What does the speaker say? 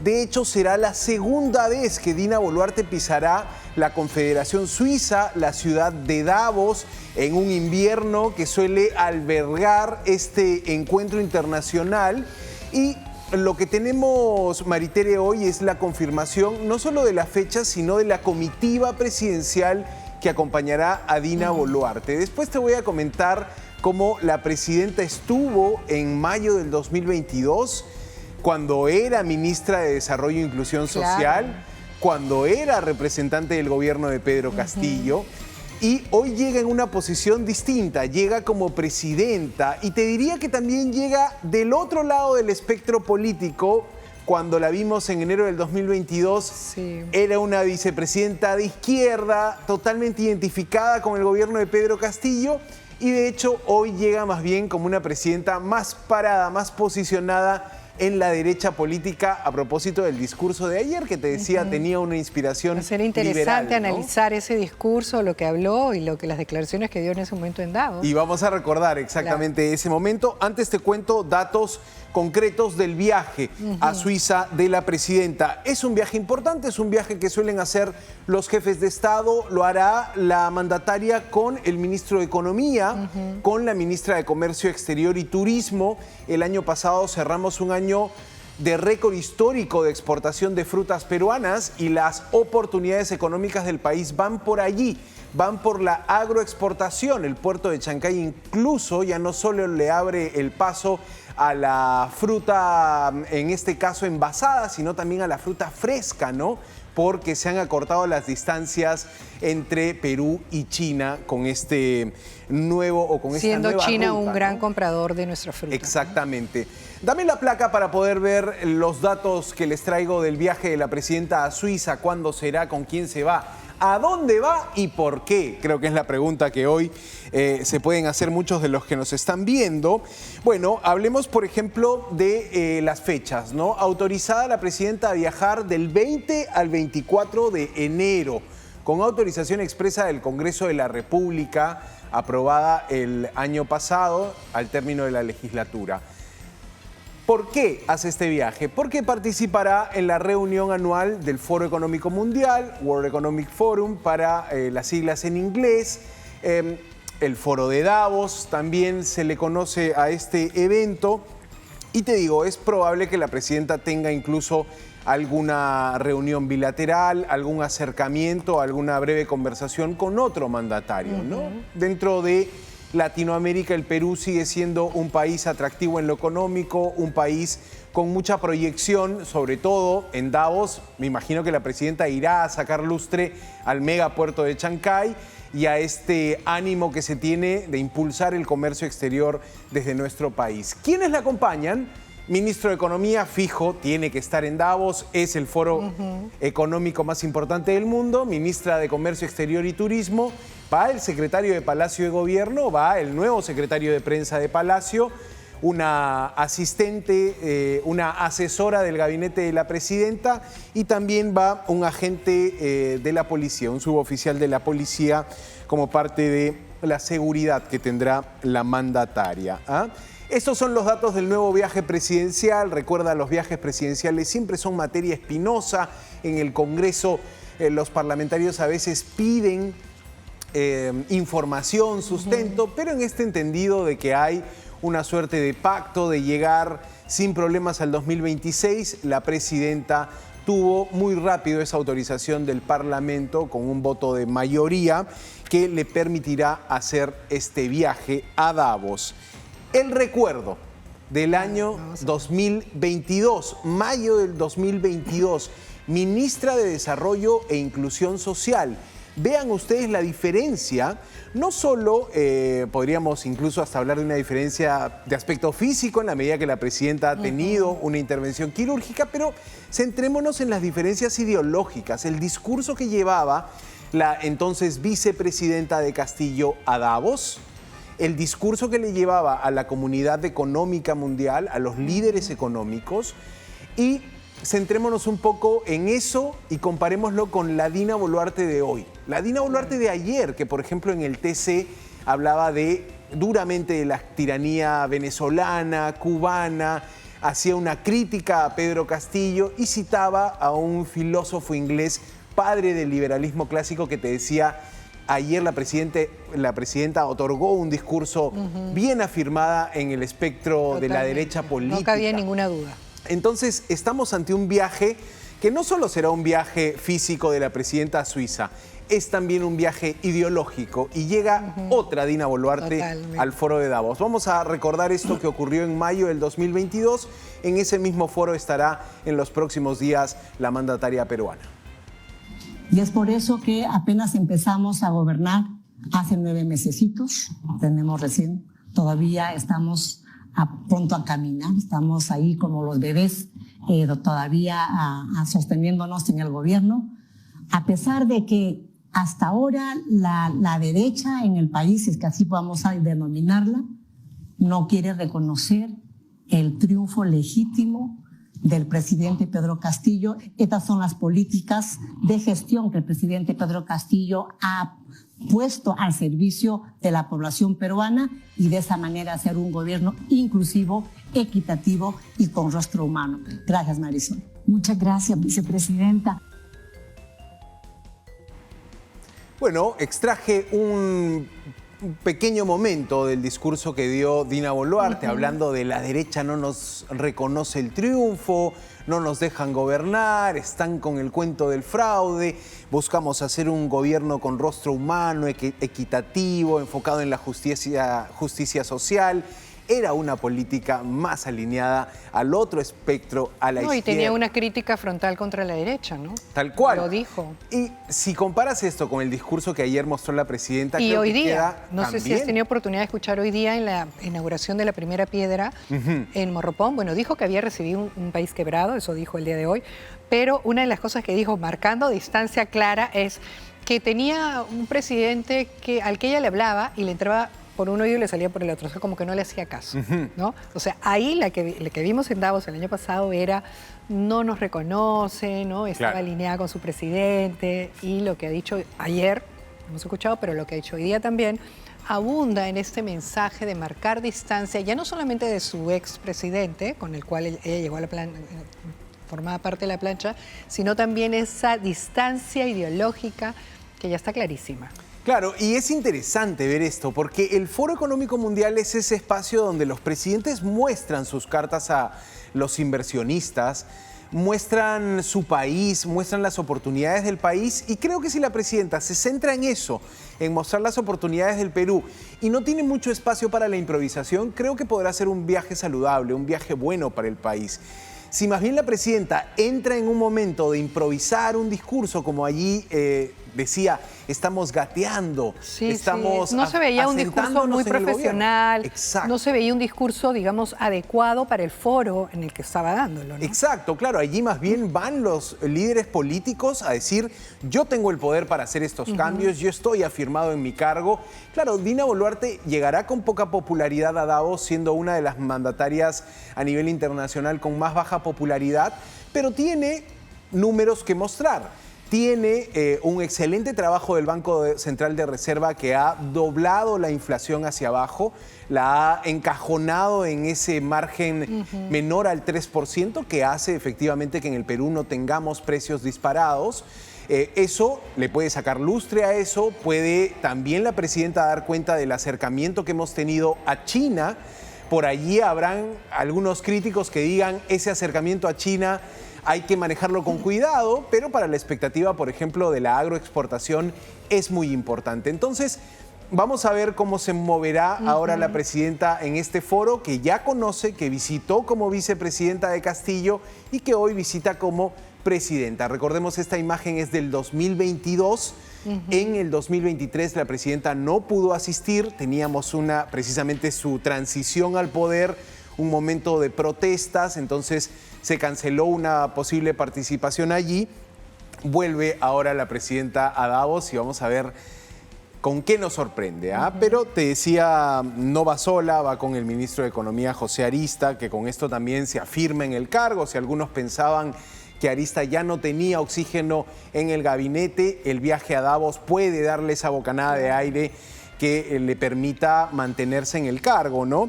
De hecho, será la segunda vez que Dina Boluarte pisará la Confederación Suiza, la ciudad de Davos, en un invierno que suele albergar este encuentro internacional. Y lo que tenemos, Maritere, hoy es la confirmación no solo de la fecha, sino de la comitiva presidencial que acompañará a Dina Boluarte. Después te voy a comentar cómo la presidenta estuvo en mayo del 2022, cuando era ministra de Desarrollo e Inclusión Social, cuando era representante del gobierno de Pedro Castillo, y hoy llega en una posición distinta, llega como presidenta, y te diría que también llega del otro lado del espectro político. Cuando la vimos en enero del 2022, era una vicepresidenta de izquierda, totalmente identificada con el gobierno de Pedro Castillo, y de hecho hoy llega más bien como una presidenta más parada, más posicionada en la derecha política, a propósito del discurso de ayer que te decía tenía una inspiración liberal. Será interesante analizar ese discurso, lo que habló y las declaraciones que dio en ese momento en Davos. Y vamos a recordar exactamente ese momento. Antes te cuento datos concretos del viaje a Suiza de la presidenta. Es un viaje importante, es un viaje que suelen hacer los jefes de Estado. Lo hará la mandataria con el ministro de Economía, con la ministra de Comercio Exterior y Turismo. El año pasado cerramos un año de récord histórico de exportación de frutas peruanas y las oportunidades económicas del país van por allí, van por la agroexportación. El puerto de Chancay incluso ya no solo le abre el paso a la fruta, en este caso envasada, sino también a la fruta fresca, ¿no? Porque se han acortado las distancias entre Perú y China con este nuevo o con esta nueva ruta. Siendo China un gran comprador de nuestra fruta. Exactamente. Dame la placa para poder ver los datos que les traigo del viaje de la presidenta a Suiza, cuándo será, con quién se va, a dónde va y por qué. Creo que es la pregunta que hoy se pueden hacer muchos de los que nos están viendo. Bueno, hablemos, por ejemplo, de las fechas, ¿no? Autorizada la presidenta a viajar del 20 al 24 de enero, con autorización expresa del Congreso de la República, aprobada el año pasado al término de la legislatura. ¿Por qué hace este viaje? Porque participará en la reunión anual del Foro Económico Mundial, World Economic Forum, para las siglas en inglés. El Foro de Davos también se le conoce a este evento. Y te digo, es probable que la presidenta tenga incluso alguna reunión bilateral, algún acercamiento, alguna breve conversación con otro mandatario, ¿no? Dentro de Latinoamérica, el Perú sigue siendo un país atractivo en lo económico, un país con mucha proyección, sobre todo en Davos. Me imagino que la presidenta irá a sacar lustre al megapuerto de Chancay y a este ánimo que se tiene de impulsar el comercio exterior desde nuestro país. ¿Quiénes la acompañan? Ministro de Economía, fijo, tiene que estar en Davos, es el foro económico más importante del mundo. Ministra de Comercio Exterior y Turismo, va el secretario de Palacio de Gobierno, va el nuevo secretario de Prensa de Palacio, una asistente, una asesora del gabinete de la presidenta, y también va un agente de la policía, un suboficial de la policía, como parte de la seguridad que tendrá la mandataria. Estos son los datos del nuevo viaje presidencial. Recuerda, los viajes presidenciales siempre son materia espinosa. En el Congreso los parlamentarios a veces piden información, sustento, pero en este entendido de que hay una suerte de pacto de llegar sin problemas al 2026, la presidenta tuvo muy rápido esa autorización del Parlamento con un voto de mayoría que le permitirá hacer este viaje a Davos. El recuerdo del año 2022, mayo del 2022, ministra de Desarrollo e Inclusión Social. Vean ustedes la diferencia, no solo podríamos incluso hasta hablar de una diferencia de aspecto físico en la medida que la presidenta ha tenido una intervención quirúrgica, pero centrémonos en las diferencias ideológicas. El discurso que llevaba la entonces vicepresidenta de Castillo a Davos, el discurso que le llevaba a la comunidad económica mundial, a los líderes económicos, y centrémonos un poco en eso y comparémoslo con la Dina Boluarte de hoy. La Dina Boluarte de ayer, que por ejemplo en el TC hablaba duramente de la tiranía venezolana, cubana, hacía una crítica a Pedro Castillo y citaba a un filósofo inglés, padre del liberalismo clásico, que te decía: ayer la presidenta otorgó un discurso bien afirmada en el espectro de la derecha política. No cabía ninguna duda. Entonces, estamos ante un viaje que no solo será un viaje físico de la presidenta a Suiza, es también un viaje ideológico, y llega otra Dina Boluarte al foro de Davos. Vamos a recordar esto que ocurrió en mayo del 2022. En ese mismo foro estará en los próximos días la mandataria peruana. Y es por eso que apenas empezamos a gobernar hace 9 mesecitos. Tenemos recién, todavía estamos pronto a caminar, estamos ahí como los bebés, todavía sosteniéndonos en el gobierno. A pesar de que hasta ahora la derecha en el país, si es que así podamos denominarla, no quiere reconocer el triunfo legítimo del presidente Pedro Castillo. Estas son las políticas de gestión que el presidente Pedro Castillo ha puesto al servicio de la población peruana, y de esa manera hacer un gobierno inclusivo, equitativo y con rostro humano. Gracias, Marisol. Muchas gracias, vicepresidenta. Bueno, extraje un pequeño momento del discurso que dio Dina Boluarte, hablando de la derecha no nos reconoce el triunfo, no nos dejan gobernar, están con el cuento del fraude, buscamos hacer un gobierno con rostro humano, equitativo, enfocado en la justicia social. Era una política más alineada al otro espectro, a la izquierda. Y tenía una crítica frontal contra la derecha, ¿no? Tal cual. Lo dijo. Y si comparas esto con el discurso que ayer mostró la presidenta, y creo hoy que día, queda no sé si has tenido oportunidad de escuchar hoy día en la inauguración de la primera piedra en Morropón. Bueno, dijo que había recibido un país quebrado, eso dijo el día de hoy, pero una de las cosas que dijo, marcando distancia clara, es que tenía un presidente al que ella le hablaba y le entraba por un oído y le salía por el otro, o sea, como que no le hacía caso, ¿no? O sea, ahí la que vimos en Davos el año pasado era: no nos reconoce, ¿no? Estaba alineada con su presidente, y lo que ha dicho ayer, hemos escuchado, pero lo que ha dicho hoy día también, abunda en este mensaje de marcar distancia, ya no solamente de su expresidente, con el cual ella llegó a la formaba parte de la plancha, sino también esa distancia ideológica que ya está clarísima. Claro, y es interesante ver esto, porque el Foro Económico Mundial es ese espacio donde los presidentes muestran sus cartas a los inversionistas, muestran su país, muestran las oportunidades del país, y creo que si la presidenta se centra en eso, en mostrar las oportunidades del Perú, y no tiene mucho espacio para la improvisación, creo que podrá ser un viaje saludable, un viaje bueno para el país. Si más bien la presidenta entra en un momento de improvisar un discurso, como allí decía, estamos gateando, estamos no se veía un discurso muy profesional, no se veía un discurso, digamos, adecuado para el foro en el que estaba dándolo, ¿no? Exacto, claro, allí más bien van los líderes políticos a decir: yo tengo el poder para hacer estos cambios, yo estoy afirmado en mi cargo. Claro, Dina Boluarte llegará con poca popularidad a Davos, siendo una de las mandatarias a nivel internacional con más baja popularidad, pero tiene números que mostrar. Tiene un excelente trabajo del Banco Central de Reserva, que ha doblado la inflación hacia abajo, la ha encajonado en ese margen menor al 3%, que hace efectivamente que en el Perú no tengamos precios disparados. Eso le puede sacar lustre a eso, puede también la presidenta dar cuenta del acercamiento que hemos tenido a China. Por allí habrán algunos críticos que digan: ese acercamiento a China hay que manejarlo con cuidado, pero para la expectativa, por ejemplo, de la agroexportación es muy importante. Entonces, vamos a ver cómo se moverá ahora la presidenta en este foro, que ya conoce, que visitó como vicepresidenta de Castillo y que hoy visita como presidenta. Recordemos, esta imagen es del 2022. En el 2023 la presidenta no pudo asistir, teníamos precisamente su transición al poder, un momento de protestas, entonces se canceló una posible participación allí. Vuelve ahora la presidenta a Davos y vamos a ver con qué nos sorprende. Pero te decía, no va sola, va con el ministro de Economía, José Arista, que con esto también se afirma en el cargo. Si algunos pensaban que Arista ya no tenía oxígeno en el gabinete, el viaje a Davos puede darle esa bocanada de aire que le permita mantenerse en el cargo, ¿no?